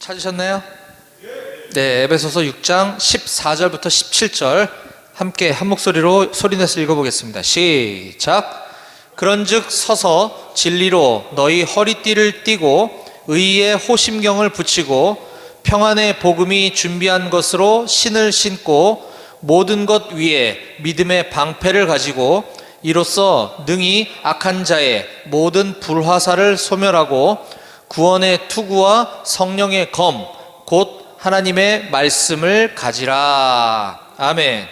찾으셨나요? 네, 에베소서 6장 14절부터 17절 함께 한 목소리로 소리내서 읽어보겠습니다. 시작. 그런즉 서서 진리로 너희 허리띠를 띠고 의의 호심경을 붙이고 평안의 복음이 준비한 것으로 신을 신고 모든 것 위에 믿음의 방패를 가지고 이로써 능히 악한 자의 모든 불화살을 소멸하고 구원의 투구와 성령의 검 곧 하나님의 말씀을 가지라. 아멘.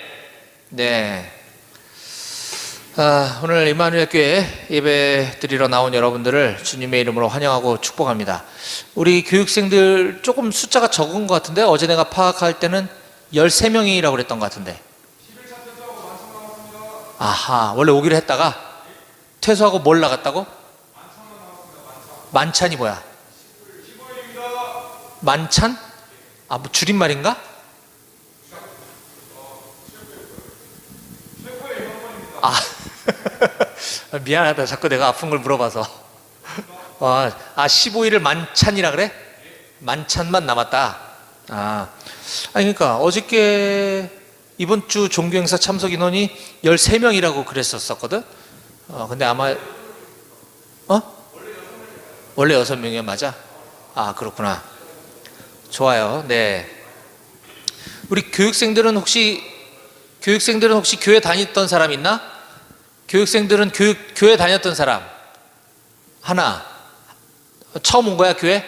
네. 오늘 임마누엘 교회 예배 드리러 나온 여러분들을 주님의 이름으로 환영하고 축복합니다. 우리 교육생들 조금 숫자가 적은 것 같은데 어제 내가 파악할 때는 13명이라고 그랬던 것 같은데. 아하, 원래 오기로 했다가 퇴소하고 뭘 나갔다고? 만찬이 뭐야? 만찬? 뭐 줄임말인가? 미안하다. 자꾸 내가 아픈 걸 물어봐서. 15일을 만찬이라 그래? 만찬만 남았다. 그러니까 어저께 이번 주 종교행사 참석 인원이 13명이라고 그랬었거든? 근데 아마, 원래 6명이야, 맞아? 그렇구나. 좋아요. 네. 우리 교육생들은 혹시 교회 다녔던 사람 있나? 교육생들은 교회 다녔던 사람 하나. 처음 온 거야, 교회?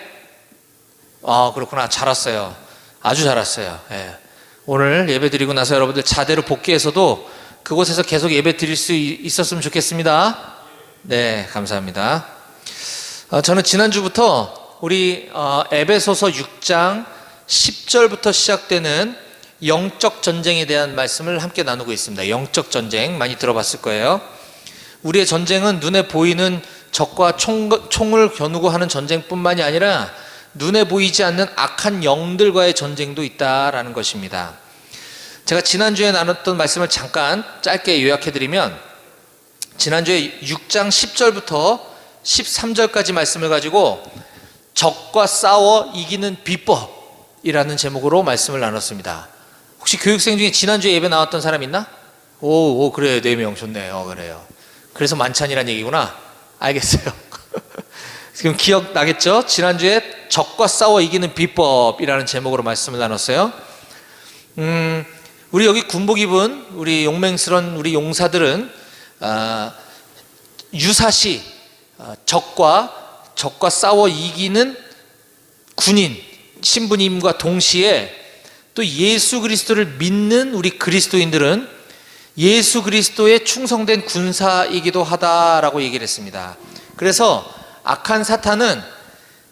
그렇구나. 잘 왔어요. 아주 잘 왔어요. 네. 오늘 예배 드리고 나서 여러분들 자대로 복귀해서도 그곳에서 계속 예배 드릴 수 있었으면 좋겠습니다. 네, 감사합니다. 저는 지난주부터 우리 에베소서 6장 10절부터 시작되는 영적 전쟁에 대한 말씀을 함께 나누고 있습니다. 영적 전쟁 많이 들어봤을 거예요. 우리의 전쟁은 눈에 보이는 적과 총을 겨누고 하는 전쟁뿐만이 아니라 눈에 보이지 않는 악한 영들과의 전쟁도 있다라는 것입니다. 제가 지난주에 나눴던 말씀을 잠깐 짧게 요약해드리면, 지난주에 6장 10절부터 13절까지 말씀을 가지고 적과 싸워 이기는 비법이라는 제목으로 말씀을 나눴습니다. 혹시 교육생 중에 지난주에 예배 나왔던 사람 있나? 그래요. 4명. 좋네요. 그래요. 그래서 만찬이란 얘기구나. 알겠어요. 지금 기억나겠죠? 지난주에 적과 싸워 이기는 비법이라는 제목으로 말씀을 나눴어요. 우리 여기 군복 입은 우리 용맹스러운 우리 용사들은 유사시 적과 싸워 이기는 군인, 신부님과 동시에 또 예수 그리스도를 믿는 우리 그리스도인들은 예수 그리스도에 충성된 군사이기도 하다라고 얘기를 했습니다. 그래서 악한 사탄은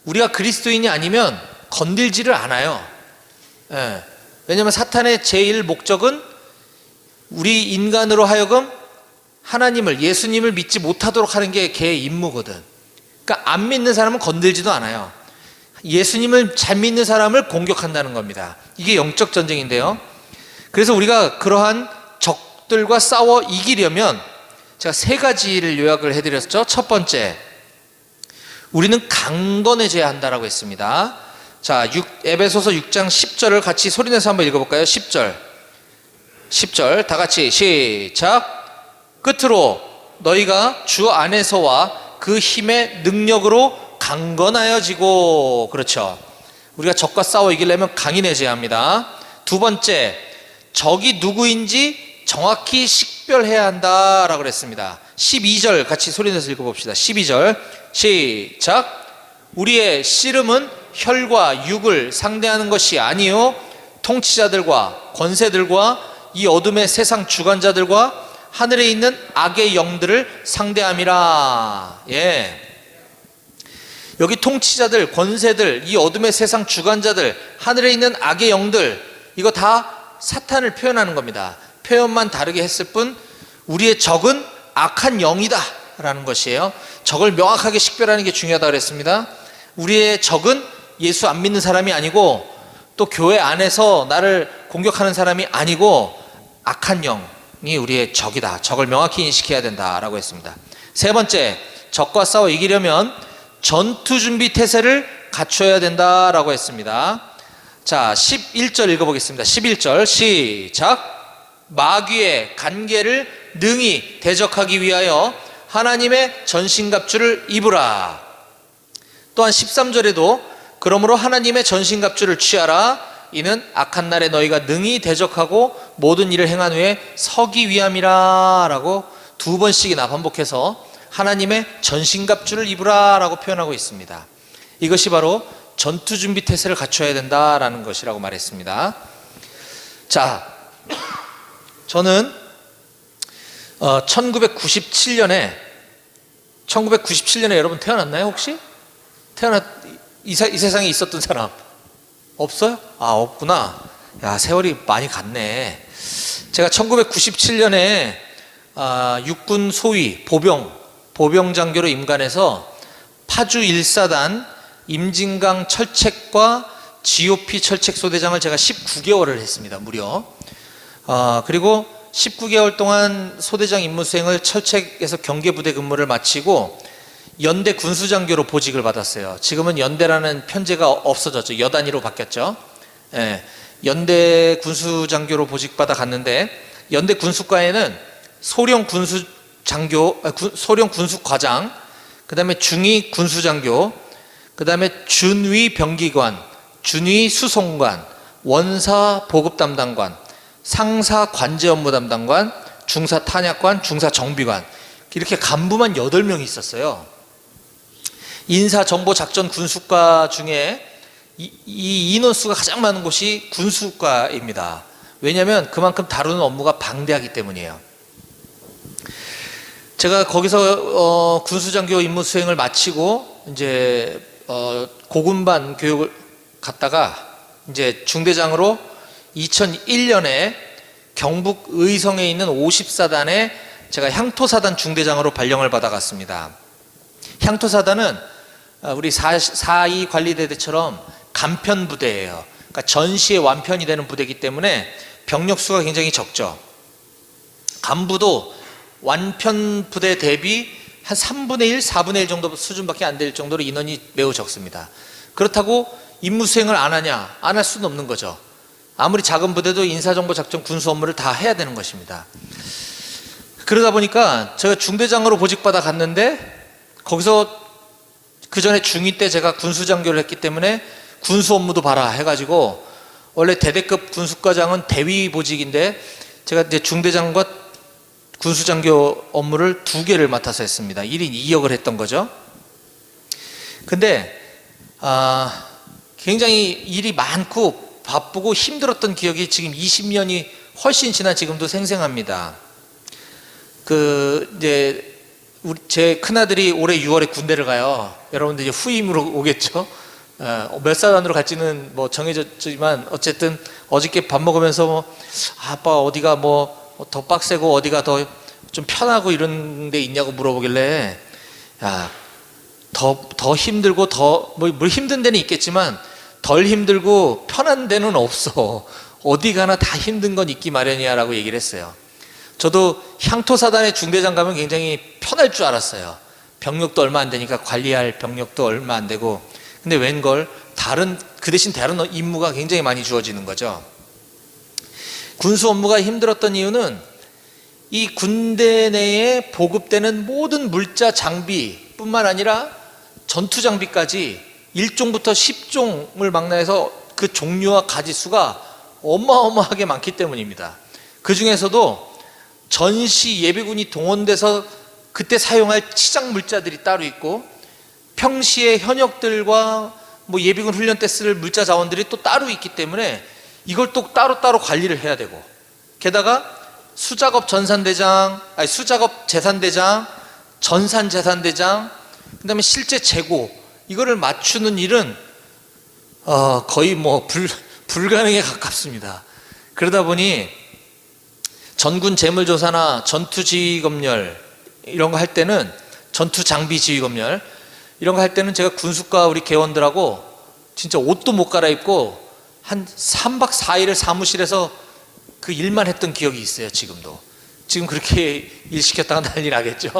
우리가 그리스도인이 아니면 건들지를 않아요. 왜냐하면 사탄의 제일 목적은 우리 인간으로 하여금 하나님을, 예수님을 믿지 못하도록 하는 게 걔의 임무거든. 그러니까 안 믿는 사람은 건들지도 않아요. 예수님을 잘 믿는 사람을 공격한다는 겁니다. 이게 영적 전쟁인데요. 그래서 우리가 그러한 적들과 싸워 이기려면 제가 3가지를 요약을 해드렸죠. 첫 번째, 우리는 강건해져야 한다라고 했습니다. 자, 에베소서 6장 10절을 같이 소리내서 한번 읽어볼까요? 10절 다 같이 시작. 끝으로 너희가 주 안에서와 그 힘의 능력으로 강건하여지고. 그렇죠. 우리가 적과 싸워 이기려면 강인해져야 합니다. 두 번째, 적이 누구인지 정확히 식별해야 한다라고 그랬습니다. 12절 같이 소리내서 읽어봅시다. 12절 시작. 우리의 씨름은 혈과 육을 상대하는 것이 아니요 통치자들과 권세들과 이 어둠의 세상 주관자들과 하늘에 있는 악의 영들을 상대함이라. 여기 통치자들, 권세들, 이 어둠의 세상 주관자들, 하늘에 있는 악의 영들, 이거 다 사탄을 표현하는 겁니다. 표현만 다르게 했을 뿐 우리의 적은 악한 영이다 라는 것이에요. 적을 명확하게 식별하는 게 중요하다고 그랬습니다. 우리의 적은 예수 안 믿는 사람이 아니고 또 교회 안에서 나를 공격하는 사람이 아니고 악한 영이 우리의 적이다. 적을 명확히 인식해야 된다라고 했습니다. 세 번째, 적과 싸워 이기려면 전투 준비 태세를 갖춰야 된다라고 했습니다. 자, 11절 읽어보겠습니다. 11절 시작. 마귀의 간계를 능히 대적하기 위하여 하나님의 전신갑주를 입으라. 또한 13절에도 그러므로 하나님의 전신갑주를 취하라. 이는 악한 날에 너희가 능히 대적하고 모든 일을 행한 후에 서기 위함이라 라고 두 번씩이나 반복해서 하나님의 전신갑주를 입으라 라고 표현하고 있습니다. 이것이 바로 전투준비 태세를 갖춰야 된다라는 것이라고 말했습니다. 자, 저는 1997년에 여러분 태어났나요 혹시? 이 세상에 있었던 사람 없어요? 아, 없구나. 야, 세월이 많이 갔네. 제가 1997년에 육군 소위 보병장교로 임관해서 파주 1사단 임진강 철책과 GOP 철책 소대장을 제가 19개월을 했습니다. 무려. 그리고 19개월 동안 소대장 임무 수행을 철책에서 경계부대 근무를 마치고 연대 군수장교로 보직을 받았어요. 지금은 연대라는 편제가 없어졌죠. 여단위로 바뀌었죠. 예, 연대 군수장교로 보직받아 갔는데 연대 군수과에는 소령 군수과장, 그 다음에 중위 군수장교, 그 다음에 준위 병기관, 준위 수송관, 원사 보급 담당관, 상사 관제 업무 담당관, 중사 탄약관, 중사 정비관, 이렇게 간부만 8명이 있었어요. 인사정보작전 군수과 중에 이 인원수가 가장 많은 곳이 군수과입니다. 왜냐하면 그만큼 다루는 업무가 방대하기 때문이에요. 제가 거기서 군수장교 임무 수행을 마치고 이제 고군반 교육을 갔다가 이제 중대장으로 2001년에 경북 의성에 있는 50사단에 제가 향토사단 중대장으로 발령을 받아갔습니다. 향토사단은 우리 4.2 관리대대처럼 간편 부대예요. 그러니까 전시에 완편이 되는 부대이기 때문에 병력 수가 굉장히 적죠. 간부도 완편 부대 대비 한 3분의 1, 4분의 1 정도 수준밖에 안 될 정도로 인원이 매우 적습니다. 그렇다고 임무 수행을 안 하냐? 안 할 수는 없는 거죠. 아무리 작은 부대도 인사정보작전 군수 업무를 다 해야 되는 것입니다. 그러다 보니까 제가 중대장으로 보직받아 갔는데 거기서 그 전에 중위 때 제가 군수장교를 했기 때문에 군수 업무도 봐라 해가지고 원래 대대급 군수과장은 대위 보직인데 제가 이제 중대장과 군수장교 업무를 2개를 맡아서 했습니다. 1인 2역을 했던 거죠. 근데 굉장히 일이 많고 바쁘고 힘들었던 기억이 지금 20년이 훨씬 지난 지금도 생생합니다. 이제 제 큰아들이 올해 6월에 군대를 가요. 여러분들 이제 후임으로 오겠죠. 몇 사단으로 갈지는 뭐 정해졌지만 어쨌든 어저께 밥 먹으면서 아빠 어디가 뭐 더 빡세고 어디가 더 좀 편하고 이런 데 있냐고 물어보길래 야, 더 힘들고 뭐 힘든 데는 있겠지만 덜 힘들고 편한 데는 없어. 어디 가나 다 힘든 건 있기 마련이야 라고 얘기를 했어요. 저도 향토사단의 중대장 가면 굉장히 편할 줄 알았어요. 병력도 얼마 안 되니까 관리할 병력도 얼마 안 되고. 근데 웬걸 그 대신 다른 임무가 굉장히 많이 주어지는 거죠. 군수 업무가 힘들었던 이유는 이 군대 내에 보급되는 모든 물자 장비뿐만 아니라 전투 장비까지 1종부터 10종을 망라해서 그 종류와 가지수가 어마어마하게 많기 때문입니다. 그 중에서도 전시 예비군이 동원돼서 그때 사용할 치장 물자들이 따로 있고 평시에 현역들과 뭐 예비군 훈련 때 쓸 물자 자원들이 또 따로 있기 때문에 이걸 또 따로따로 관리를 해야 되고 게다가 수작업 재산대장, 전산재산대장, 그 다음에 실제 재고 이거를 맞추는 일은 거의 뭐 불가능에 가깝습니다. 그러다 보니 전군 재물조사나 전투지휘검열 이런 거 할 때는 전투장비지휘검열 이런 거 할 때는 제가 군수과 우리 개원들하고 진짜 옷도 못 갈아입고 한 3박 4일을 사무실에서 그 일만 했던 기억이 있어요. 지금 그렇게 일 시켰다가 난리 나겠죠.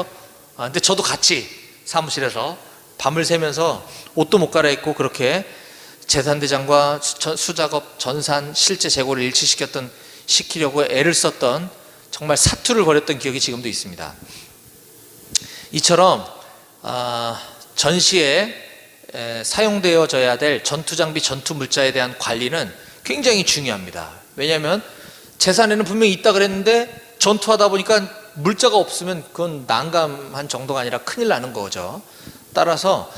근데 저도 같이 사무실에서 밤을 새면서 옷도 못 갈아입고 그렇게 제산대장과 수작업, 전산, 실제 재고를 시키려고 애를 썼던, 정말 사투를 벌였던 기억이 지금도 있습니다. 이처럼 전시에 사용되어져야 될 전투장비, 전투물자에 대한 관리는 굉장히 중요합니다. 왜냐하면 재산에는 분명히 있다 그랬는데 전투하다 보니까 물자가 없으면 그건 난감한 정도가 아니라 큰일 나는 거죠. 따라서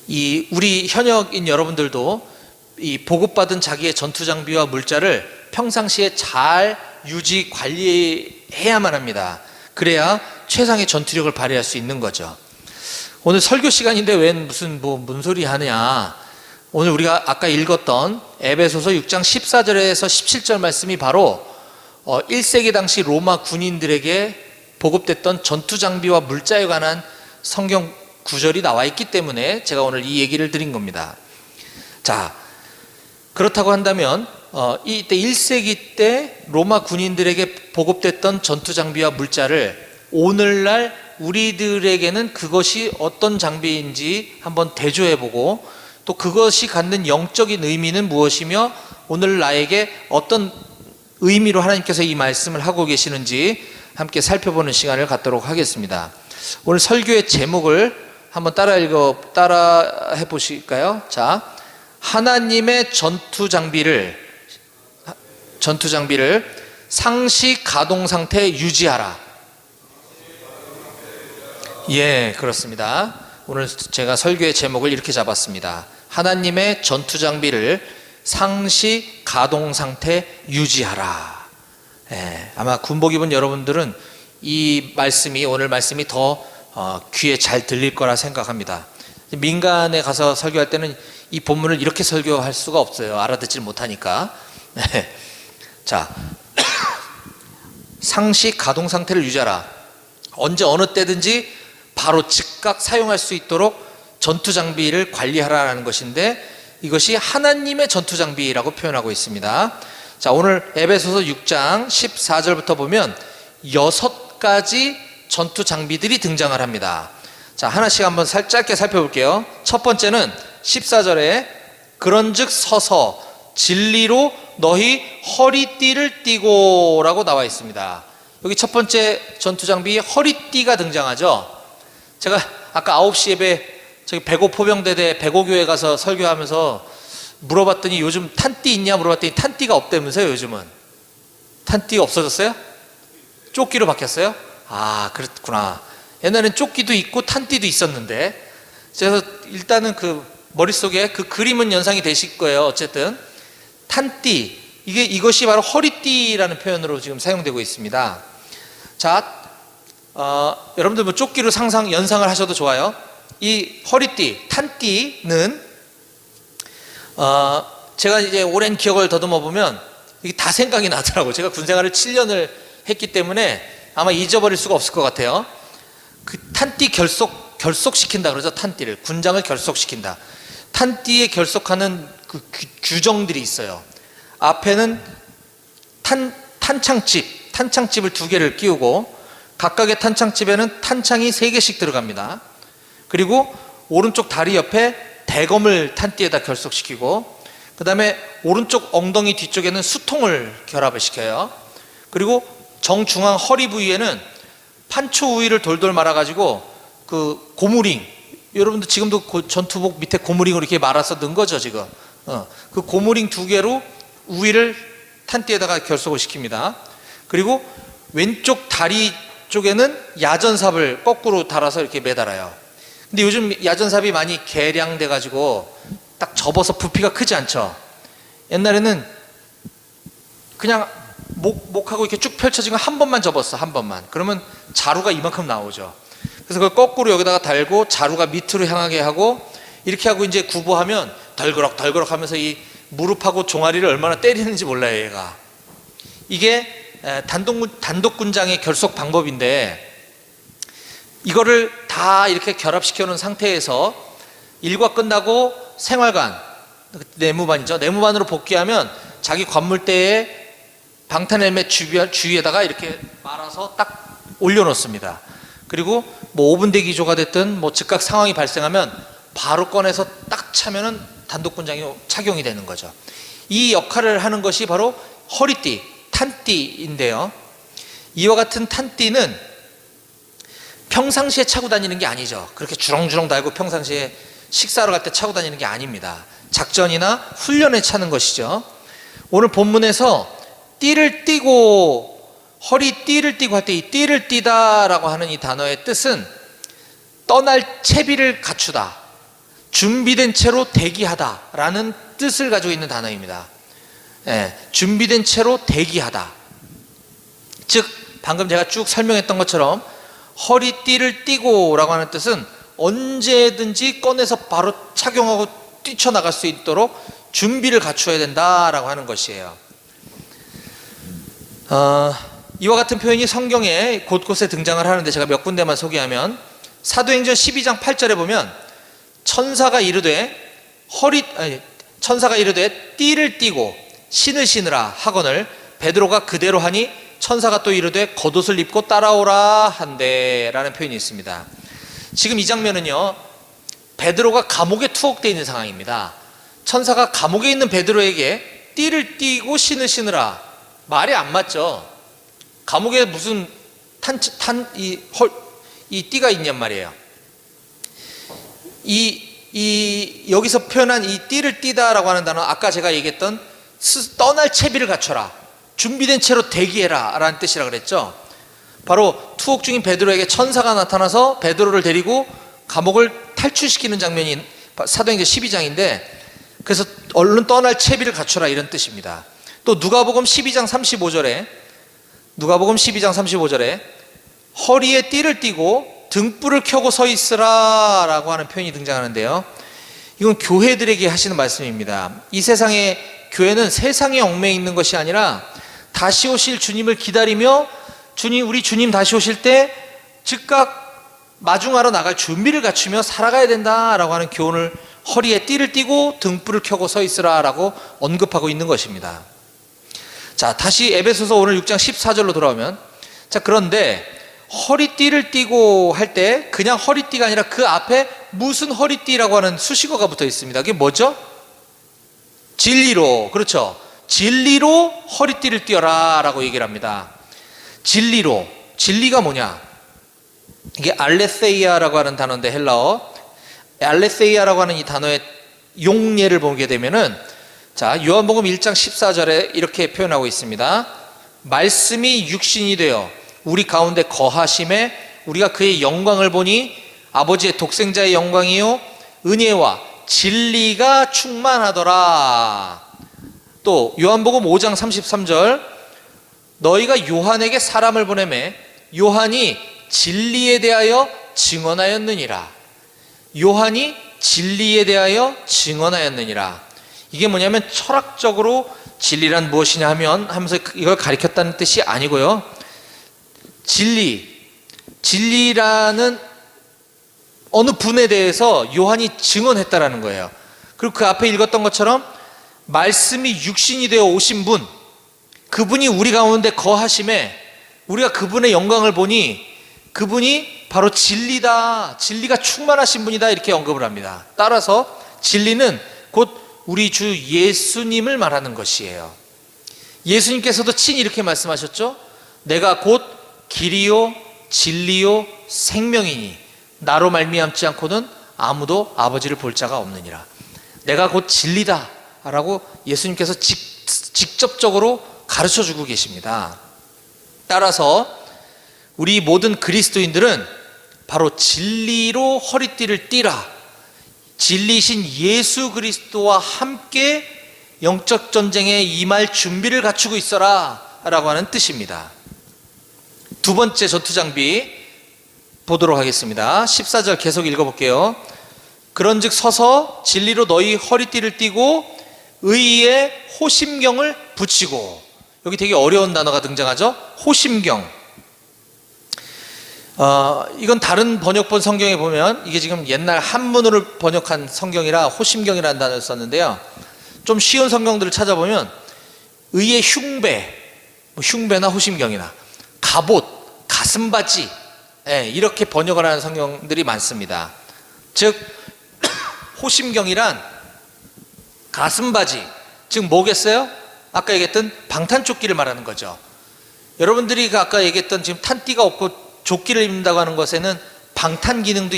우리 현역인 여러분들도 이 보급받은 자기의 전투장비와 물자를 평상시에 잘 유지 관리해야만 합니다. 그래야 최상의 전투력을 발휘할 수 있는 거죠. 오늘 설교 시간인데 웬 무슨 문소리 하냐. 오늘 우리가 아까 읽었던 에베소서 6장 14절에서 17절 말씀이 바로 1세기 당시 로마 군인들에게 보급됐던 전투장비와 물자에 관한 성경 구절이 나와 있기 때문에 제가 오늘 이 얘기를 드린 겁니다. 자, 그렇다고 한다면 이때 1세기 때 로마 군인들에게 보급됐던 전투장비와 물자를 오늘날 우리들에게는 그것이 어떤 장비인지 한번 대조해보고, 또 그것이 갖는 영적인 의미는 무엇이며 오늘 나에게 어떤 의미로 하나님께서 이 말씀을 하고 계시는지 함께 살펴보는 시간을 갖도록 하겠습니다. 오늘 설교의 제목을 한번 따라해 보실까요? 자, 하나님의 전투장비를 상시 가동 상태에 유지하라. 예, 그렇습니다. 오늘 제가 설교의 제목을 이렇게 잡았습니다. 하나님의 전투장비를 상시 가동 상태 유지하라. 예, 아마 군복 입은 여러분들은 오늘 말씀이 더 귀에 잘 들릴 거라 생각합니다. 민간에 가서 설교할 때는 이 본문을 이렇게 설교할 수가 없어요. 알아듣질 못하니까. 자, 상시 가동 상태를 유지하라. 언제 어느 때든지 바로 즉각 사용할 수 있도록 전투장비를 관리하라는 것인데, 이것이 하나님의 전투장비라고 표현하고 있습니다. 자, 오늘 에베소서 6장 14절부터 보면 6가지 전투장비들이 등장을 합니다. 자, 하나씩 한번 짧게 살펴볼게요. 첫 번째는 14절에 그런즉 서서 진리로 너희 허리띠를 띠고 라고 나와 있습니다. 여기 첫 번째 전투장비 허리띠가 등장하죠. 제가 아까 9시 예배 저기 백오포병대대 백오교회 가서 설교하면서 물어봤더니 요즘 탄띠 있냐 물어봤더니 탄띠가 없다면서요. 요즘은 탄띠가 없어졌어요? 조끼로 바뀌었어요? 아, 그렇구나. 옛날엔 조끼도 있고 탄띠도 있었는데, 그래서 일단은 그 머릿속에 그 그림은 연상이 되실 거예요. 어쨌든 탄띠, 이것이 바로 허리띠라는 표현으로 지금 사용되고 있습니다. 자, 여러분들 뭐 조끼로 연상을 하셔도 좋아요. 이 허리띠, 탄띠는 제가 이제 오랜 기억을 더듬어 보면 이게 다 생각이 나더라고요. 제가 군 생활을 7년을 했기 때문에 아마 잊어버릴 수가 없을 것 같아요. 그 탄띠 결속시킨다 그러죠. 탄띠를, 군장을 결속시킨다. 탄띠에 결속하는 그 규정들이 있어요. 앞에는 탄창집을 2개를 끼우고 각각의 탄창집에는 탄창이 3개씩 들어갑니다. 그리고 오른쪽 다리 옆에 대검을 탄띠에다 결속시키고, 그 다음에 오른쪽 엉덩이 뒤쪽에는 수통을 결합을 시켜요. 그리고 정중앙 허리 부위에는 판초 우위를 돌돌 말아가지고 그 고무링, 여러분들 지금도 전투복 밑에 고무링으로 이렇게 말아서 넣은 거죠 지금. 그 고무링 2개로 우위를 탄띠에다가 결속을 시킵니다. 그리고 왼쪽 다리 쪽에는 야전삽을 거꾸로 달아서 이렇게 매달아요. 근데 요즘 야전삽이 많이 개량돼 가지고 딱 접어서 부피가 크지 않죠. 옛날에는 그냥 목하고 이렇게 쭉 펼쳐진 거 한 번만 접었어. 한 번만. 그러면 자루가 이만큼 나오죠. 그래서 그걸 거꾸로 여기다가 달고 자루가 밑으로 향하게 하고, 이렇게 하고 이제 구보하면 덜그럭 하면서 이 무릎하고 종아리를 얼마나 때리는지 몰라요, 얘가. 이게 단독군장의 결속 방법인데, 이거를 다 이렇게 결합시켜 놓은 상태에서 일과 끝나고 생활관, 내무반이죠. 내무반으로 복귀하면 자기 관물대에 방탄 헬멧 주위에다가 이렇게 말아서 딱 올려놓습니다. 그리고 뭐 5분 대기조가 됐든 뭐 즉각 상황이 발생하면 바로 꺼내서 딱 차면은 단독군장이 착용이 되는 거죠. 이 역할을 하는 것이 바로 허리띠, 탄띠인데요. 이와 같은 탄띠는 평상시에 차고 다니는 게 아니죠. 그렇게 주렁주렁 달고 평상시에 식사하러 갈 때 차고 다니는 게 아닙니다. 작전이나 훈련에 차는 것이죠. 오늘 본문에서 띠를 띠고, 허리띠를 띠고 할 때 이 띠를 띠다라고 하는 이 단어의 뜻은 떠날 채비를 갖추다, 준비된 채로 대기하다라는 뜻을 가지고 있는 단어입니다. 준비된 채로 대기하다. 즉 방금 제가 쭉 설명했던 것처럼 허리띠를 띠고라고 하는 뜻은 언제든지 꺼내서 바로 착용하고 뛰쳐나갈 수 있도록 준비를 갖추어야 된다라고 하는 것이에요. 이와 같은 표현이 성경에 곳곳에 등장을 하는데 제가 몇 군데만 소개하면, 사도행전 12장 8절에 보면 천사가 이르되 띠를 띠고 신을 신으라 하거늘 베드로가 그대로 하니 천사가 또 이르되 겉옷을 입고 따라오라 한대 라는 표현이 있습니다. 지금 이 장면은요, 베드로가 감옥에 투옥되어 있는 상황입니다. 천사가 감옥에 있는 베드로에게 띠를 띠고 신을 신으라, 말이 안 맞죠. 감옥에 무슨 이 띠가 있냔 말이에요. 여기서 표현한 이 띠를 띠다라고 하는 단어, 아까 제가 얘기했던 떠날 채비를 갖춰라, 준비된 채로 대기해라 라는 뜻이라 그랬죠. 바로 투옥 중인 베드로에게 천사가 나타나서 베드로를 데리고 감옥을 탈출시키는 장면이 사도행전 12장인데, 그래서 얼른 떠날 채비를 갖춰라 이런 뜻입니다. 또 누가복음 12장 35절에 허리에 띠를 띠고 등불을 켜고 서 있으라 라고 하는 표현이 등장하는데요, 이건 교회들에게 하시는 말씀입니다. 이 세상의 교회는 세상에 얽매여 있는 것이 아니라 다시 오실 주님을 기다리며 우리 주님 다시 오실 때 즉각 마중하러 나갈 준비를 갖추며 살아가야 된다라고 하는 교훈을 허리에 띠를 띠고 등불을 켜고 서 있으라라고 언급하고 있는 것입니다. 자, 다시 에베소서 오늘 6장 14절로 돌아오면, 자, 그런데 허리띠를 띠고 할 때 그냥 허리띠가 아니라 그 앞에 무슨 허리띠라고 하는 수식어가 붙어 있습니다. 그게 뭐죠? 진리로. 그렇죠. 진리로 허리띠를 띠어라 라고 얘기를 합니다. 진리로. 진리가 뭐냐? 이게 알레세이아라고 하는 단어인데, 헬라어 알레세이아라고 하는 이 단어의 용례를 보게 되면은, 자, 요한복음 1장 14절에 이렇게 표현하고 있습니다. 말씀이 육신이 되어 우리 가운데 거하심에 우리가 그의 영광을 보니 아버지의 독생자의 영광이요 은혜와 진리가 충만하더라. 또 요한복음 5장 33절, 너희가 요한에게 사람을 보내매 요한이 진리에 대하여 증언하였느니라. 요한이 진리에 대하여 증언하였느니라. 이게 뭐냐면 철학적으로 진리란 무엇이냐 하면서 이걸 가리켰다는 뜻이 아니고요, 진리라는 어느 분에 대해서 요한이 증언했다라는 거예요. 그리고 그 앞에 읽었던 것처럼 말씀이 육신이 되어 오신 분, 그분이 우리 가운데 거하심에 우리가 그분의 영광을 보니 그분이 바로 진리다, 진리가 충만하신 분이다, 이렇게 언급을 합니다. 따라서 진리는 곧 우리 주 예수님을 말하는 것이에요. 예수님께서도 친히 이렇게 말씀하셨죠. 내가 곧 길이요 진리요 생명이니 나로 말미암지 않고는 아무도 아버지를 볼 자가 없느니라. 내가 곧 진리다 라고 예수님께서 직접적으로 가르쳐 주고 계십니다. 따라서 우리 모든 그리스도인들은 바로 진리로 허리띠를 띠라, 진리신 예수 그리스도와 함께 영적 전쟁에 임할 준비를 갖추고 있어라 라고 하는 뜻입니다. 두 번째 전투 장비 보도록 하겠습니다. 14절 계속 읽어볼게요. 그런즉 서서 진리로 너희 허리띠를 띠고 의의 호심경을 붙이고. 여기 되게 어려운 단어가 등장하죠. 호심경. 이건 다른 번역본 성경에 보면 이게 지금 옛날 한문으로 번역한 성경이라 호심경이라는 단어를 썼는데요, 좀 쉬운 성경들을 찾아보면 의의 흉배, 흉배나 호심경이나 갑옷, 가슴바지, 예, 이렇게 번역을 하는 성경들이 많습니다. 즉 호심경이란 가슴바지, 즉 뭐겠어요? 아까 얘기했던 방탄조끼를 말하는 거죠. 여러분들이 아까 얘기했던 지금 탄띠가 없고 조끼를 입는다고 하는 것에는 방탄 기능도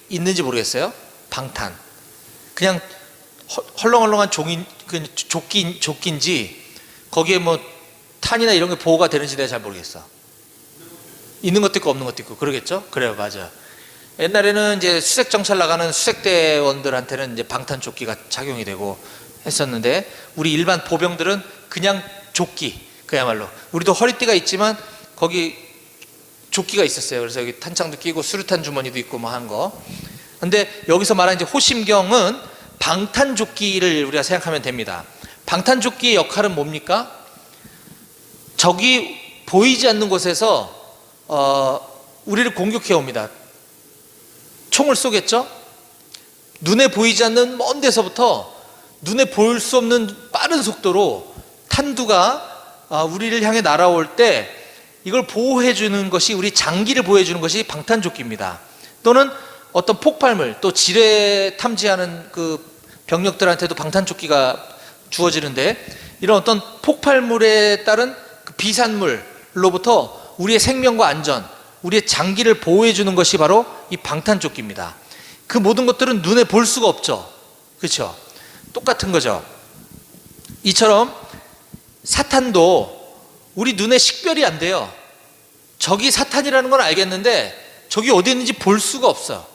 있는지 모르겠어요. 방탄, 그냥 헐렁헐렁한 조끼인지 거기에 뭐 탄이나 이런 게 보호가 되는지 내가 잘 모르겠어. 있는 것도 있고 없는 것도 있고 그러겠죠. 그래요, 맞아. 옛날에는 이제 수색 정찰 나가는 수색대원들한테는 이제 방탄 조끼가 착용이 되고 했었는데, 우리 일반 보병들은 그냥 조끼, 그야말로 우리도 허리띠가 있지만 거기 조끼가 있었어요. 그래서 여기 탄창도 끼고 수류탄 주머니도 있고 뭐 한 거. 근데 여기서 말하는 이제 호심경은 방탄 조끼를 우리가 생각하면 됩니다. 방탄 조끼의 역할은 뭡니까? 적이 보이지 않는 곳에서 우리를 공격해 옵니다. 총을 쏘겠죠? 눈에 보이지 않는 먼 데서부터 눈에 보일 수 없는 빠른 속도로 탄두가 우리를 향해 날아올 때 이걸 보호해 주는 것이, 우리 장기를 보호해 주는 것이 방탄조끼입니다. 또는 어떤 폭발물, 또 지뢰 탐지하는 그 병력들한테도 방탄조끼가 주어지는데, 이런 어떤 폭발물에 따른 그 비산물로부터 우리의 생명과 안전, 우리의 장기를 보호해 주는 것이 바로 이 방탄조끼입니다. 그 모든 것들은 눈에 볼 수가 없죠. 그렇죠? 똑같은 거죠. 이처럼 사탄도 우리 눈에 식별이 안 돼요. 적이 사탄이라는 건 알겠는데 적이 어디 있는지 볼 수가 없어요.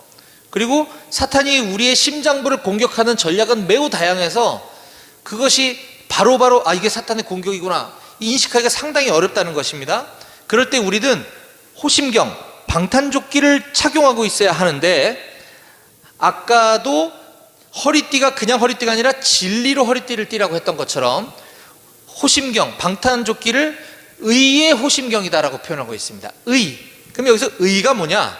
그리고 사탄이 우리의 심장부를 공격하는 전략은 매우 다양해서 그것이 바로바로 이게 사탄의 공격이구나 인식하기가 상당히 어렵다는 것입니다. 그럴 때 우리는 호심경, 방탄조끼를 착용하고 있어야 하는데, 아까도 허리띠가 그냥 허리띠가 아니라 진리로 허리띠를 띠라고 했던 것처럼 호심경, 방탄조끼를 의의 호심경이다라고 표현하고 있습니다. 의. 그럼 여기서 의가 뭐냐?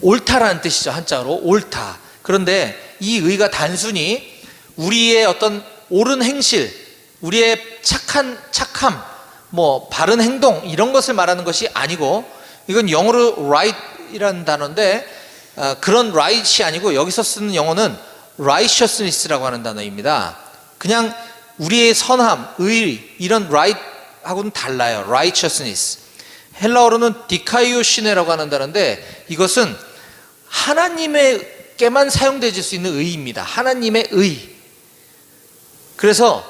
옳다라는 뜻이죠. 한자로 옳다. 그런데 이 의가 단순히 우리의 어떤 옳은 행실, 우리의 착함, 뭐 바른 행동 이런 것을 말하는 것이 아니고, 이건 영어로 right이라는 단어인데 그런 right이 아니고 여기서 쓰는 영어는 righteousness라고 하는 단어입니다. 그냥 우리의 선함, 의 이런 right하고는 달라요. righteousness. 헬라어로는 디카이오시네라고 하는 단어인데 이것은 하나님에게만 사용될 수 있는 의입니다. 하나님의 의. 그래서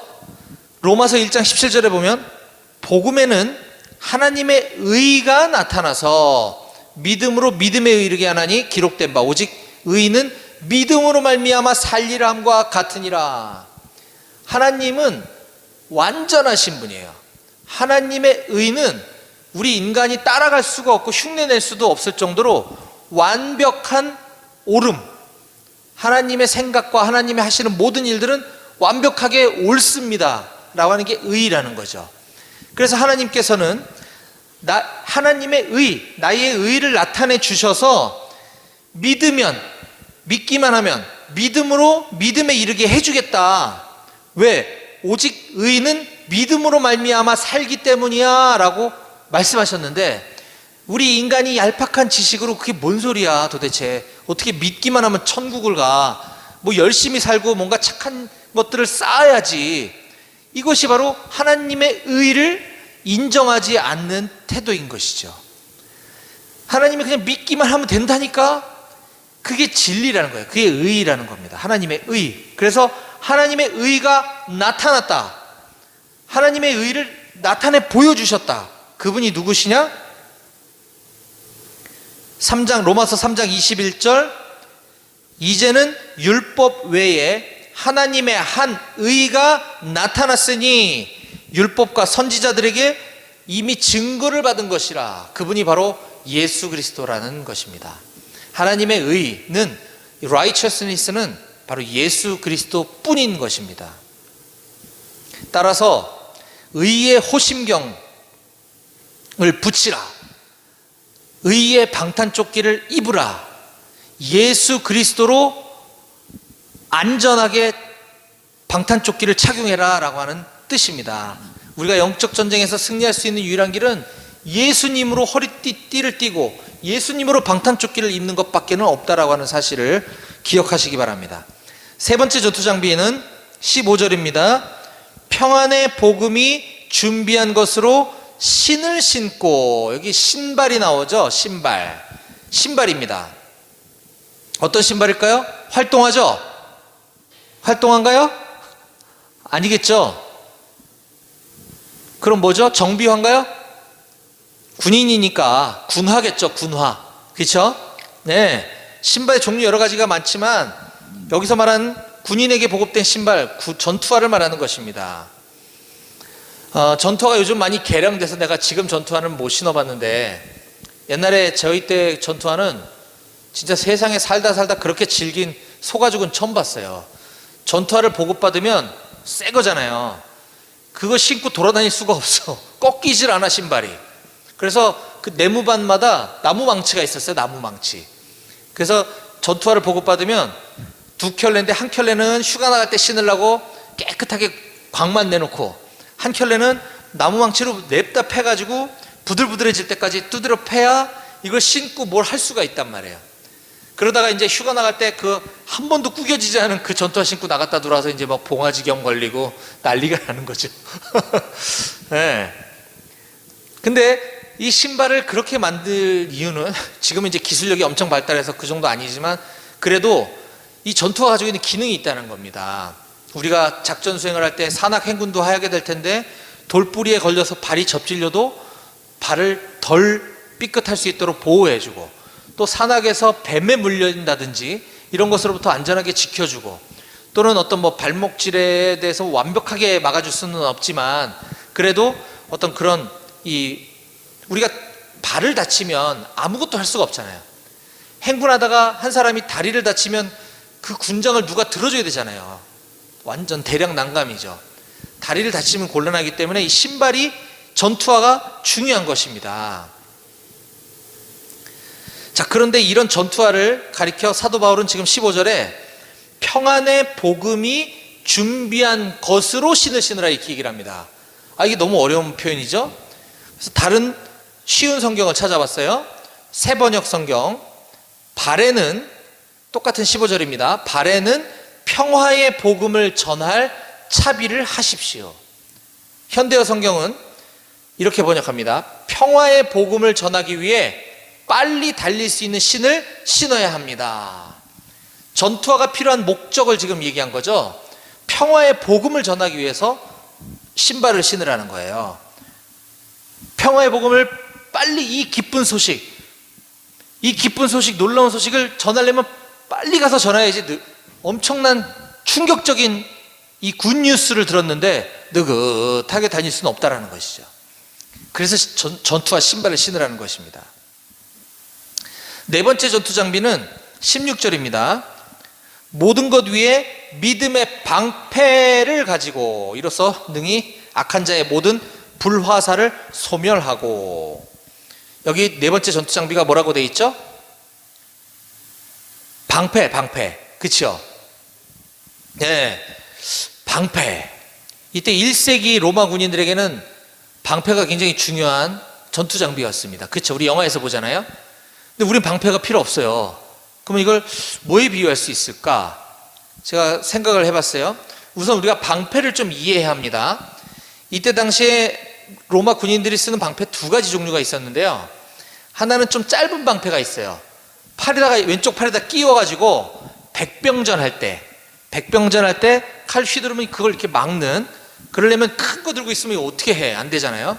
로마서 1장 17절에 보면 복음에는 하나님의 의가 나타나서 믿음으로 믿음에 이르게 하나니 기록된 바 오직 의는 믿음으로 말미암아 살리라 함과 같으니라. 하나님은 완전하신 분이에요. 하나님의 의는 우리 인간이 따라갈 수가 없고 흉내낼 수도 없을 정도로 완벽한 옳음, 하나님의 생각과 하나님의 하시는 모든 일들은 완벽하게 옳습니다 라고 하는 게 의라는 거죠. 그래서 하나님께서는 하나님의 의, 나의 의를 나타내 주셔서 믿기만 하면 믿음으로 믿음에 이르게 해주겠다. 왜? 오직 의는 믿음으로 말미암아 살기 때문이야 라고 말씀하셨는데, 우리 인간이 얄팍한 지식으로 그게 뭔 소리야 도대체, 어떻게 믿기만 하면 천국을 가, 뭐 열심히 살고 뭔가 착한 것들을 쌓아야지. 이것이 바로 하나님의 의를 인정하지 않는 태도인 것이죠. 하나님이 그냥 믿기만 하면 된다니까, 그게 진리라는 거예요. 그게 의라는 겁니다. 하나님의 의. 그래서 하나님의 의가 나타났다. 하나님의 의를 나타내 보여주셨다. 그분이 누구시냐? 로마서 3장 21절, 이제는 율법 외에 하나님의 한 의가 나타났으니 율법과 선지자들에게 이미 증거를 받은 것이라. 그분이 바로 예수 그리스도라는 것입니다. 하나님의 의는, righteousness는 바로 예수 그리스도 뿐인 것입니다. 따라서 의의 호심경을 붙이라, 의의 방탄조끼를 입으라, 예수 그리스도로 안전하게 방탄조끼를 착용해라 라고 하는 뜻입니다. 우리가 영적 전쟁에서 승리할 수 있는 유일한 길은 예수님으로 띠를 띠고 예수님으로 방탄조끼를 입는 것밖에는 없다라고 하는 사실을 기억하시기 바랍니다. 세 번째 전투 장비는 15절입니다. 평안의 복음이 준비한 것으로 신을 신고, 여기 신발이 나오죠. 신발입니다. 어떤 신발일까요? 활동하죠? 활동한가요? 아니겠죠? 그럼 뭐죠? 정비화인가요? 군인이니까 군화겠죠. 군화. 그렇죠? 네. 신발의 종류 여러 가지가 많지만 여기서 말하는 군인에게 보급된 신발, 전투화를 말하는 것입니다. 전투화가 요즘 많이 개량돼서 내가 지금 전투화는 못 신어봤는데, 옛날에 저희 때 전투화는 진짜 세상에 살다 그렇게 질긴 소가죽은 처음 봤어요. 전투화를 보급받으면 새 거잖아요. 그거 신고 돌아다닐 수가 없어. 꺾이질 않아, 신발이. 그래서 그 내무반마다 나무망치가 있었어요. 나무망치. 그래서 전투화를 보급받으면 두 켤레인데, 한 켤레는 휴가 나갈 때 신으려고 깨끗하게 광만 내놓고, 한 켤레는 나무망치로 냅다 패가지고 부들부들해질 때까지 두드려 패야 이걸 신고 뭘 할 수가 있단 말이에요. 그러다가 이제 휴가 나갈 때 그 한 번도 구겨지지 않은 그 전투화 신고 나갔다 들어와서 이제 막 봉화지경 걸리고 난리가 나는 거죠. 네. 근데 이 신발을 그렇게 만들 이유는, 지금은 이제 기술력이 엄청 발달해서 그 정도 아니지만 그래도 이 전투가 가지고 있는 기능이 있다는 겁니다. 우리가 작전 수행을 할 때 산악 행군도 하게 될 텐데, 돌뿌리에 걸려서 발이 접질려도 발을 덜 삐끗할 수 있도록 보호해주고, 또 산악에서 뱀에 물린다든지 이런 것으로부터 안전하게 지켜주고, 또는 어떤 뭐 발목질에 대해서 완벽하게 막아줄 수는 없지만 그래도 어떤 그런, 우리가 발을 다치면 아무것도 할 수가 없잖아요. 행군하다가 한 사람이 다리를 다치면 그 군장을 누가 들어줘야 되잖아요. 완전 대량 난감이죠. 다리를 다치면 곤란하기 때문에 이 신발이, 전투화가 중요한 것입니다. 자, 그런데 이런 전투화를 가리켜 사도 바울은 지금 15절에 평안의 복음이 준비한 것으로 신을 신으라, 이렇게 얘기를 합니다. 이게 너무 어려운 표현이죠. 그래서 다른 쉬운 성경을 찾아봤어요. 새번역 성경, 발에는, 똑같은 15절입니다. 발에는 평화의 복음을 전할 차비를 하십시오. 현대어 성경은 이렇게 번역합니다. 평화의 복음을 전하기 위해 빨리 달릴 수 있는 신을 신어야 합니다. 전투화가 필요한 목적을 지금 얘기한 거죠. 평화의 복음을 전하기 위해서 신발을 신으라는 거예요. 평화의 복음을 빨리, 이 기쁜 소식, 놀라운 소식을 전하려면 빨리 가서 전해야지. 엄청난 충격적인 이 굿뉴스를 들었는데 느긋하게 다닐 수는 없다라는 것이죠. 그래서 전투화 신발을 신으라는 것입니다. 네 번째 전투 장비는 16절입니다. 모든 것 위에 믿음의 방패를 가지고 이로써 능히 악한 자의 모든 불화살을 소멸하고. 여기 네 번째 전투 장비가 뭐라고 돼 있죠? 방패. 그렇죠? 네, 방패. 이때 1세기 로마 군인들에게는 방패가 굉장히 중요한 전투 장비였습니다. 그렇죠? 우리 영화에서 보잖아요. 근데 우리는 방패가 필요 없어요. 그러면 이걸 뭐에 비유할 수 있을까? 제가 생각을 해봤어요. 우선 우리가 방패를 좀 이해해야 합니다. 이때 당시에 로마 군인들이 쓰는 방패 두 가지 종류가 있었는데요. 하나는 좀 짧은 방패가 있어요. 왼쪽 팔에다 끼워가지고 백병전 할 때 칼 휘두르면 그걸 이렇게 막는, 그러려면 큰 거 들고 있으면 이거 어떻게 해? 안 되잖아요.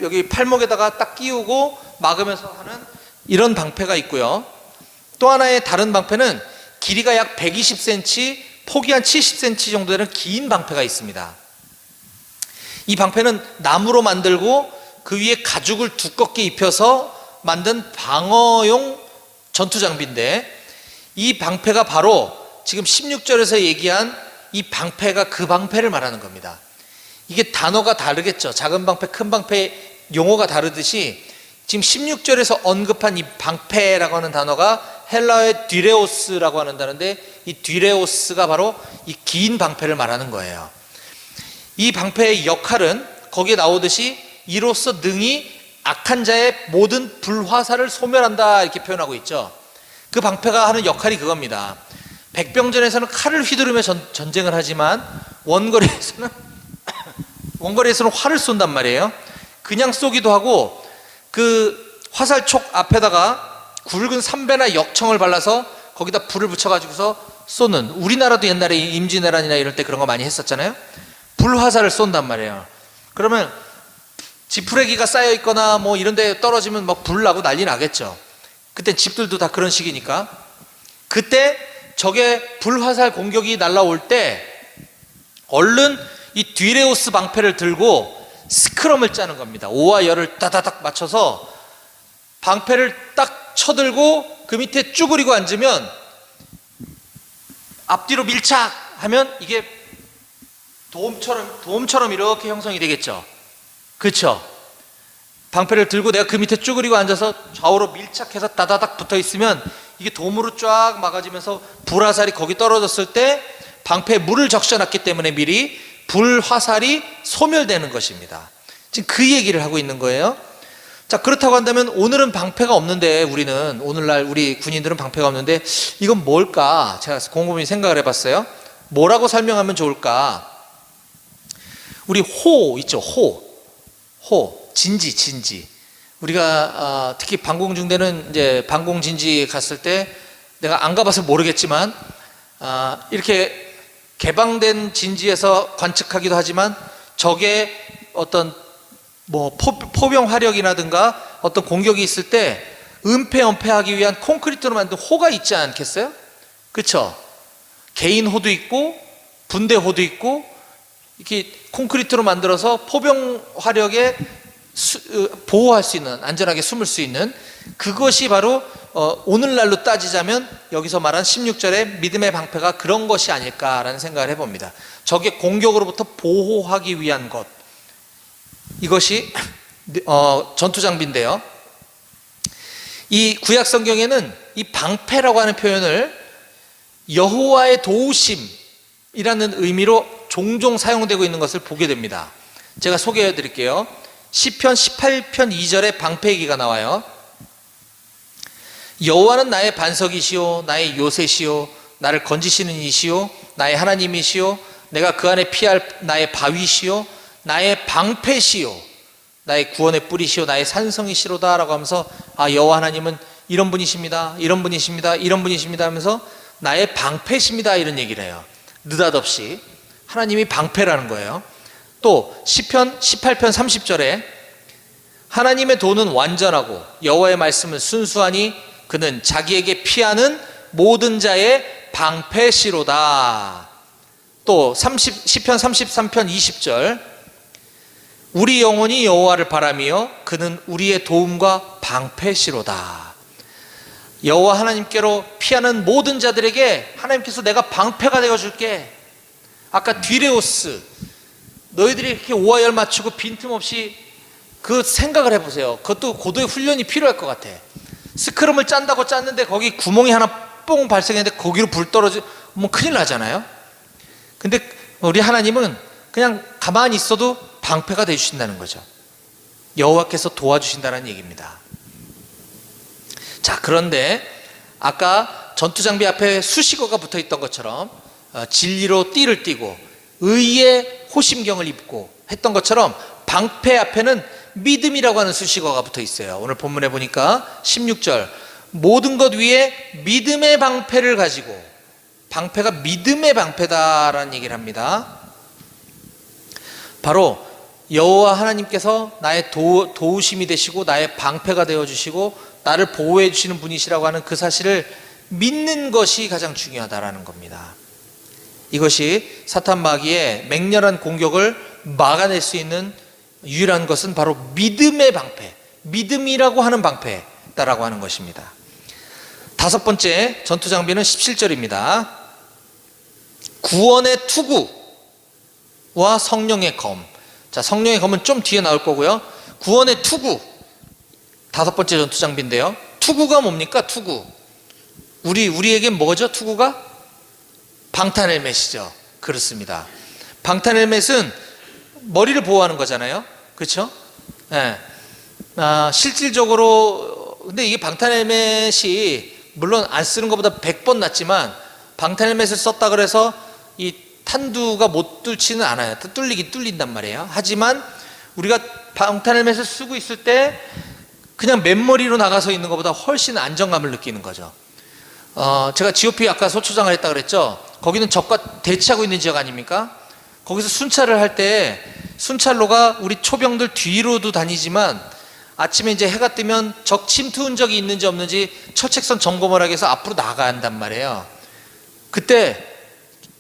여기 팔목에다가 딱 끼우고 막으면서 하는 이런 방패가 있고요. 또 하나의 다른 방패는 길이가 약 120cm, 폭이 한 70cm 정도 되는 긴 방패가 있습니다. 이 방패는 나무로 만들고 그 위에 가죽을 두껍게 입혀서 만든 방어용 전투 장비인데, 이 방패가 바로 지금 16절에서 얘기한 이 방패가 그 방패를 말하는 겁니다. 이게 단어가 다르겠죠. 작은 방패, 큰 방패 용어가 다르듯이 지금 16절에서 언급한 이 방패라고 하는 단어가 헬라어의 뒤레오스라고 하는 단어인데, 이 뒤레오스가 바로 이 긴 방패를 말하는 거예요. 이 방패의 역할은 거기에 나오듯이 이로써 능히 악한 자의 모든 불화살을 소멸한다 이렇게 표현하고 있죠. 그 방패가 하는 역할이 그겁니다. 백병전에서는 칼을 휘두르며 전쟁을 하지만 원거리에서는 활을 쏜단 말이에요. 그냥 쏘기도 하고 그 화살촉 앞에다가 굵은 삼배나 역청을 발라서 거기다 불을 붙여가지고서 쏘는, 우리나라도 옛날에 임진왜란이나 이럴 때 그런 거 많이 했었잖아요. 불화살을 쏜단 말이에요. 그러면 지푸레기가 쌓여 있거나 뭐 이런 데 떨어지면 막 불 나고 난리 나겠죠. 그때 집들도 다 그런 식이니까. 그때 적의 불화살 공격이 날라올 때 얼른 이 뒤레우스 방패를 들고 스크럼을 짜는 겁니다. 오와 열을 따다닥 맞춰서 방패를 딱 쳐들고 그 밑에 쭈그리고 앉으면 앞뒤로 밀착하면 이게 도움처럼 이렇게 형성이 되겠죠. 그렇죠? 방패를 들고 내가 그 밑에 쭈그리고 앉아서 좌우로 밀착해서 따다닥 붙어 있으면 이게 돔으로 쫙 막아지면서 불화살이 거기 떨어졌을 때 방패에 물을 적셔놨기 때문에 미리 불화살이 소멸되는 것입니다. 지금 그 얘기를 하고 있는 거예요. 자, 그렇다고 한다면 오늘은 방패가 없는데, 우리는 오늘날 우리 군인들은 방패가 없는데 이건 뭘까? 제가 곰곰이 생각을 해봤어요. 뭐라고 설명하면 좋을까? 우리 호 있죠. 호 진지. 우리가 특히 방공중대는 이제 방공진지 갔을 때 내가 안 가봐서 모르겠지만 이렇게 개방된 진지에서 관측하기도 하지만 적의 어떤 뭐 포병 화력이라든가 어떤 공격이 있을 때 은폐 위한 콘크리트로 만든 호가 있지 않겠어요? 그렇죠? 개인 호도 있고 분대 호도 있고 이렇게 콘크리트로 만들어서 포병 화력에 보호할 수 있는, 안전하게 숨을 수 있는, 그것이 바로 오늘날로 따지자면 여기서 말한 16절의 믿음의 방패가 그런 것이 아닐까라는 생각을 해봅니다. 적의 공격으로부터 보호하기 위한 것, 이것이 전투 장비인데요. 이 구약 성경에는 이 방패라고 하는 표현을 여호와의 도우심이라는 의미로 종종 사용되고 있는 것을 보게 됩니다. 제가 소개해 드릴게요. 시편 18편 2절에 방패 얘기가 나와요. 여호와는 나의 반석이시오, 나의 요새시오, 나를 건지시는 이시오, 나의 하나님이시오, 내가 그 안에 피할 나의 바위시오, 나의 방패시오, 나의 구원의 뿌리시오, 나의 산성이시로다 라고 하면서 여호와 하나님은 이런 분이십니다, 이런 분이십니다, 이런 분이십니다 하면서 나의 방패십니다 이런 얘기를 해요. 느닷없이 하나님이 방패라는 거예요. 또 시편 18편 30절에 하나님의 도는 완전하고 여호와의 말씀은 순수하니 그는 자기에게 피하는 모든 자의 방패시로다. 또 시편 33편 20절 우리 영혼이 여호와를 바라며 그는 우리의 도움과 방패시로다. 여호와 하나님께로 피하는 모든 자들에게 하나님께서 내가 방패가 되어줄게. 아까 뒤레오스, 너희들이 이렇게 오와 열 맞추고 빈틈없이 그 생각을 해보세요. 그것도 고도의 훈련이 필요할 것 같아. 스크럼을 짠다고 짰는데 거기 구멍이 하나 뽕 발생했는데 거기로 불 떨어지면 큰일 나잖아요. 근데 우리 하나님은 그냥 가만히 있어도 방패가 되어주신다는 거죠. 여호와께서 도와주신다는 얘기입니다. 자, 그런데 아까 전투장비 앞에 수식어가 붙어있던 것처럼 진리로 띠를 띠고 의의 호심경을 입고 했던 것처럼 방패 앞에는 믿음이라고 하는 수식어가 붙어 있어요. 오늘 본문에 보니까 16절 모든 것 위에 믿음의 방패를 가지고, 방패가 믿음의 방패다라는 얘기를 합니다. 바로 여호와 하나님께서 나의 도우심이 되시고 나의 방패가 되어주시고 나를 보호해 주시는 분이시라고 하는 그 사실을 믿는 것이 가장 중요하다라는 겁니다. 이것이 사탄 마귀의 맹렬한 공격을 막아낼 수 있는 유일한 것은 바로 믿음의 방패, 믿음이라고 하는 방패다라고 하는 것입니다. 다섯 번째 전투 장비는 17절입니다. 구원의 투구와 성령의 검. 자, 성령의 검은 좀 뒤에 나올 거고요. 구원의 투구, 다섯 번째 전투 장비인데요. 투구가 뭡니까? 투구. 우리에게 뭐죠? 투구가? 방탄헬멧이죠. 그렇습니다. 방탄헬멧은 머리를 보호하는 거잖아요. 그렇죠? 네. 실질적으로 근데 이게 방탄헬멧이 물론 안 쓰는 것보다 100번 낫지만 방탄헬멧을 썼다 그래서 이 탄두가 못 뚫지는 않아요. 뚫리긴 뚫린단 말이에요. 하지만 우리가 방탄헬멧을 쓰고 있을 때 그냥 맨머리로 나가서 있는 것보다 훨씬 안정감을 느끼는 거죠. 제가 GOP 아까 소초장을 했다 그랬죠. 거기는 적과 대치하고 있는 지역 아닙니까? 거기서 순찰을 할 때 순찰로가 우리 초병들 뒤로도 다니지만 아침에 이제 해가 뜨면 적 침투 흔적이 있는지 없는지 철책선 점검을 하기 위해서 앞으로 나가야 한단 말이에요. 그때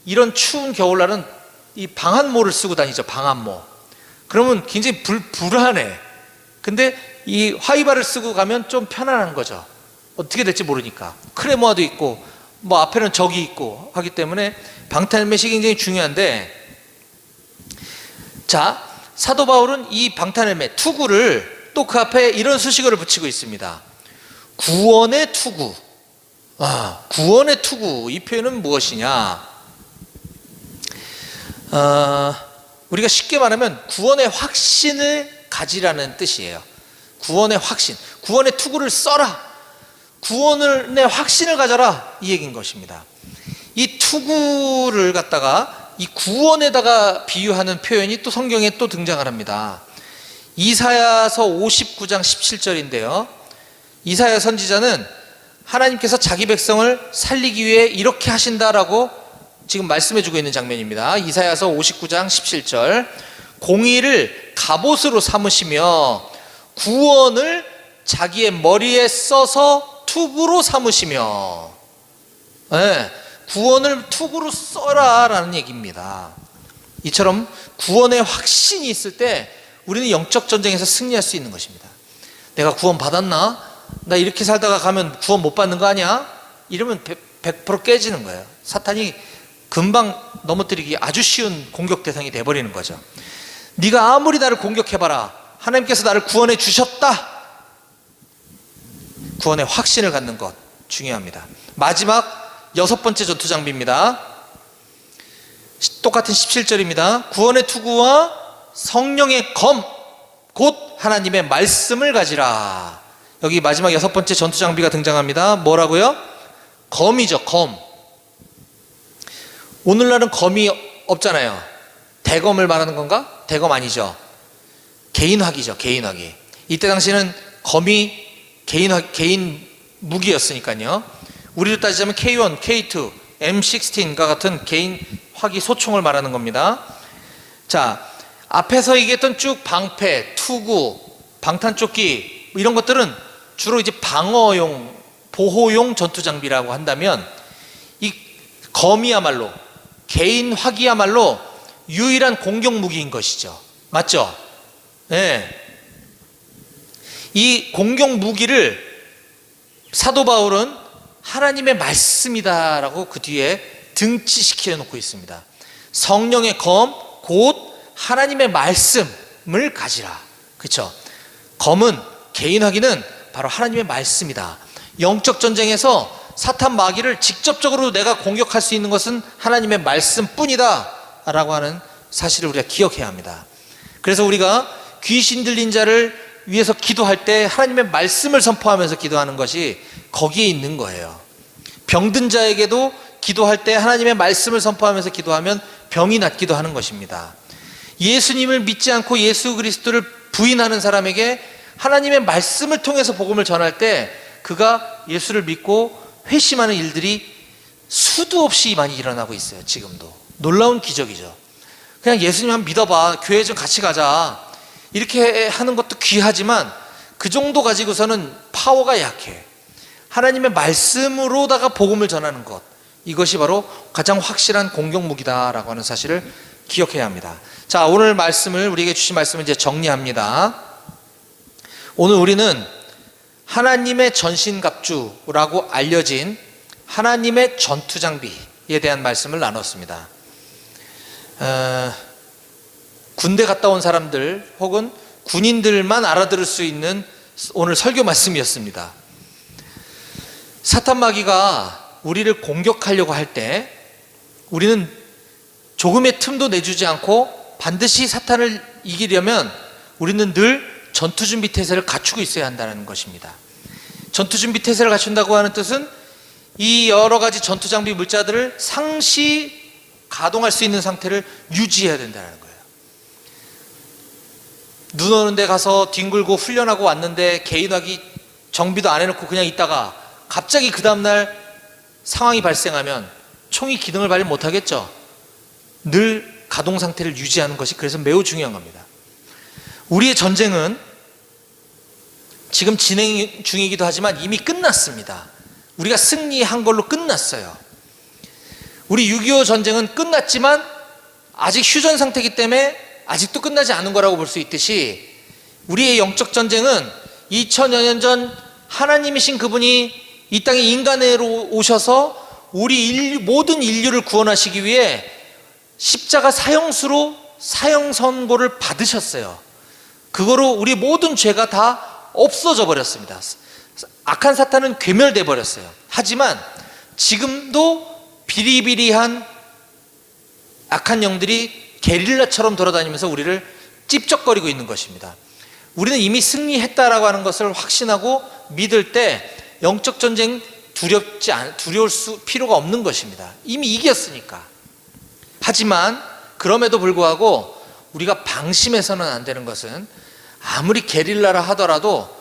이런 추운 겨울날은 이 방한모를 쓰고 다니죠. 방한모. 그러면 굉장히 불안해. 근데 이 화이바를 쓰고 가면 좀 편안한 거죠. 어떻게 될지 모르니까. 크레모아도 있고 뭐 앞에는 적이 있고 하기 때문에 방탄헬멧이 굉장히 중요한데, 자, 사도 바울은 이 방탄헬멧 투구를 또 그 앞에 이런 수식어를 붙이고 있습니다. 구원의 투구. 구원의 투구. 이 표현은 무엇이냐? 우리가 쉽게 말하면 구원의 확신을 가지라는 뜻이에요. 구원의 확신. 구원의 투구를 써라. 구원의 확신을 가져라. 이 얘기인 것입니다. 이 투구를 갖다가 이 구원에다가 비유하는 표현이 또 성경에 또 등장을 합니다. 이사야서 59장 17절인데요. 이사야 선지자는 하나님께서 자기 백성을 살리기 위해 이렇게 하신다라고 지금 말씀해주고 있는 장면입니다. 이사야서 59장 17절. 공의를 갑옷으로 삼으시며 구원을 자기의 머리에 써서 투구로 삼으시며, 네, 구원을 투구로 써라 라는 얘기입니다. 이처럼 구원의 확신이 있을 때 우리는 영적 전쟁에서 승리할 수 있는 것입니다. 내가 구원 받았나? 나 이렇게 살다가 가면 구원 못 받는 거 아니야? 이러면 100% 깨지는 거예요. 사탄이 금방 넘어뜨리기 아주 쉬운 공격 대상이 돼버리는 거죠. 네가 아무리 나를 공격해봐라, 하나님께서 나를 구원해 주셨다. 구원의 확신을 갖는 것 중요합니다. 마지막 6번째 전투 장비입니다. 똑같은 17절입니다. 구원의 투구와 성령의 검, 곧 하나님의 말씀을 가지라. 여기 마지막 6번째 전투 장비가 등장합니다. 뭐라고요? 검이죠. 검. 오늘날은 검이 없잖아요. 대검을 말하는 건가? 대검 아니죠. 개인화기죠. 개인화기. 이때 당시는 검이 개인 무기였으니까요. 우리로 따지자면 K1, K2, M16과 같은 개인 화기 소총을 말하는 겁니다. 자, 앞에서 얘기했던 쭉 방패, 투구, 방탄조끼 이런 것들은 주로 이제 방어용, 보호용 전투 장비라고 한다면, 이 검이야말로, 개인 화기야말로 유일한 공격 무기인 것이죠. 맞죠? 네. 이 공격 무기를 사도 바울은 하나님의 말씀이다라고 그 뒤에 등치시켜 놓고 있습니다. 성령의 검, 곧 하나님의 말씀을 가지라. 그렇죠? 검은, 개인 화기는 바로 하나님의 말씀이다. 영적 전쟁에서 사탄 마귀를 직접적으로 내가 공격할 수 있는 것은 하나님의 말씀뿐이다 라고 하는 사실을 우리가 기억해야 합니다. 그래서 우리가 귀신 들린 자를 위해서 기도할 때 하나님의 말씀을 선포하면서 기도하는 것이 거기에 있는 거예요. 병든 자에게도 기도할 때 하나님의 말씀을 선포하면서 기도하면 병이 낫기도 하는 것입니다. 예수님을 믿지 않고 예수 그리스도를 부인하는 사람에게 하나님의 말씀을 통해서 복음을 전할 때 그가 예수를 믿고 회심하는 일들이 수도 없이 많이 일어나고 있어요. 지금도 놀라운 기적이죠. 그냥 예수님만 믿어봐, 교회 좀 같이 가자, 이렇게 하는 것도 귀하지만 그 정도 가지고서는 파워가 약해. 하나님의 말씀으로다가 복음을 전하는 것, 이것이 바로 가장 확실한 공격 무기다라고 하는 사실을 기억해야 합니다. 자, 오늘 말씀을, 우리에게 주신 말씀을 이제 정리합니다. 오늘 우리는 하나님의 전신갑주라고 알려진 하나님의 전투 장비에 대한 말씀을 나눴습니다. 군대 갔다 온 사람들 혹은 군인들만 알아들을 수 있는 오늘 설교 말씀이었습니다. 사탄 마귀가 우리를 공격하려고 할 때 우리는 조금의 틈도 내주지 않고 반드시 사탄을 이기려면 우리는 늘 전투 준비 태세를 갖추고 있어야 한다는 것입니다. 전투 준비 태세를 갖춘다고 하는 뜻은 이 여러 가지 전투 장비 물자들을 상시 가동할 수 있는 상태를 유지해야 된다는 거예요. 눈 오는 데 가서 뒹굴고 훈련하고 왔는데 개인화기 정비도 안 해놓고 그냥 있다가 갑자기 그 다음날 상황이 발생하면 총이 기능을 발휘 못하겠죠. 늘 가동 상태를 유지하는 것이 그래서 매우 중요한 겁니다. 우리의 전쟁은 지금 진행 중이기도 하지만 이미 끝났습니다. 우리가 승리한 걸로 끝났어요. 우리 6.25 전쟁은 끝났지만 아직 휴전 상태이기 때문에 아직도 끝나지 않은 거라고 볼 수 있듯이 우리의 영적 전쟁은 2000여 년 전 하나님이신 그분이 이 땅에 인간으로 오셔서 우리 모든 인류를 구원하시기 위해 십자가 사형수로 사형 선고를 받으셨어요. 그거로 우리 모든 죄가 다 없어져 버렸습니다. 악한 사탄은 괴멸돼 버렸어요. 하지만 지금도 비리비리한 악한 영들이 게릴라처럼 돌아다니면서 우리를 찝쩍거리고 있는 것입니다. 우리는 이미 승리했다라고 하는 것을 확신하고 믿을 때 영적 전쟁 두려울 필요가 없는 것입니다. 이미 이겼으니까. 하지만 그럼에도 불구하고 우리가 방심해서는 안 되는 것은 아무리 게릴라라 하더라도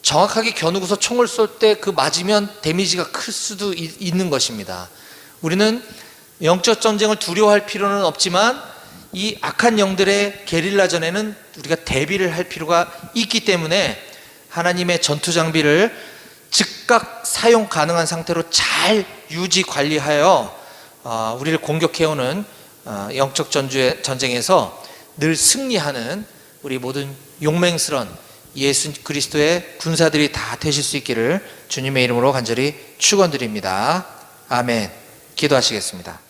정확하게 겨누고서 총을 쏠 때 그 맞으면 데미지가 클 수도 있는 것입니다. 우리는 영적 전쟁을 두려워할 필요는 없지만 이 악한 영들의 게릴라전에는 우리가 대비를 할 필요가 있기 때문에 하나님의 전투 장비를 즉각 사용 가능한 상태로 잘 유지 관리하여 우리를 공격해오는 영적 전쟁에서 늘 승리하는 우리 모든 용맹스런 예수 그리스도의 군사들이 다 되실 수 있기를 주님의 이름으로 간절히 축원드립니다. 아멘. 기도하시겠습니다.